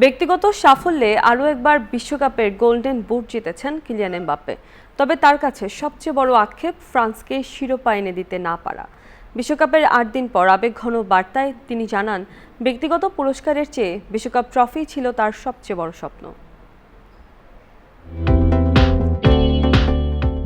ব্যক্তিগত সাফল্যে আরও একবার বিশ্বকাপের গোল্ডেন বুট জিতেছেন কিলিয়ান এমবাপ্পে। তবে তার কাছে সবচেয়ে বড় আক্ষেপ ফ্রান্সকে শিরোপা এনে দিতে না পারা। বিশ্বকাপের ৮ দিন পর আবেগঘন বার্তায় তিনি জানান, ব্যক্তিগত পুরস্কারের চেয়ে বিশ্বকাপ ট্রফি ছিল তার সবচেয়ে বড় স্বপ্ন।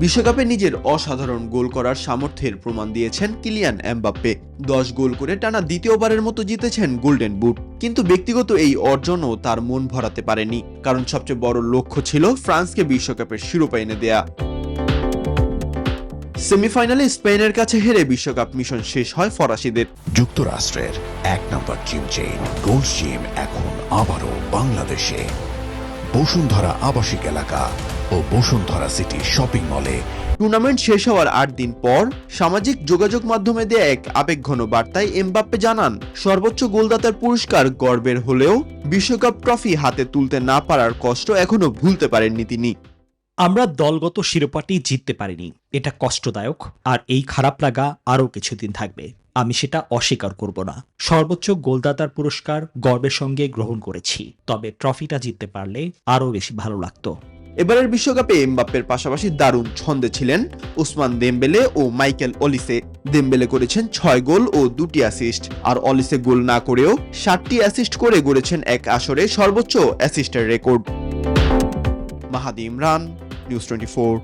বিশ্বকাপে নিজের অসাধারণ গোল করার সামর্থ্যের প্রমাণ দিয়েছেন কিলিয়ান এমবাপ্পে। ১০ গোল করে টানা দ্বিতীয়বারের মতো জিতেছেন গোল্ডেন বুট। কিন্তু ব্যক্তিগত এই অর্জনও তার মন ভরাতে পারেনি, কারণ সবচেয়ে বড় লক্ষ্য ছিল ফ্রান্সকে বিশ্বকাপের শিরোপা এনে দেয়া। সেমিফাইনালে স্পেনের কাছে হেরে বিশ্বকাপ মিশন শেষ হয় ফরাসিদের। যুক্তরাষ্ট্রের ১ নম্বর জিম চেইন গোল্ড জিম এখন আবারও বাংলাদেশে। বসুন্ধরা আবাসিক এলাকা ও বসুন্ধরা সিটি শপিং মলে। টুর্নামেন্ট শেষ হওয়ার ৮ দিন পর সামাজিক যোগাযোগ মাধ্যমে দেয়া এক আবেগঘন বার্তায় এমবাপ্পে জানান, সর্বোচ্চ গোলদাতার পুরস্কার গর্বের হলেও বিশ্বকাপ ট্রফি হাতে তুলতে না পারার কষ্ট এখনো ভুলতে পারেননি তিনি। আমরা দলগত শিরোপাটি জিততে পারিনি, এটা কষ্টদায়ক, আর এই খারাপ লাগা আরও কিছুদিন থাকবে। আমি সেটা অস্বীকার করব না। সর্বোচ্চ গোলদাতার পুরস্কার গর্বের সঙ্গে গ্রহণ করেছি, তবে ট্রফিটা জিততে পারলে আরও বেশি ভালো লাগতো। এবারের বিশ্বকাপে এমবাপ্পের পাশাপাশি দারুণ ছন্দে ছিলেন ওসমান দেমবেলে ও মাইকেল অলিসে। দেমবেলে করেছেন ৬ গোল ও ২টি অ্যাসিস্ট, আর অলিসে গোল না করেও ৭টি অ্যাসিস্ট করে গড়েছেন এক আসরে সর্বোচ্চ অ্যাসিস্টের রেকর্ড। মাহাদি ইমরান, নিউজ 24।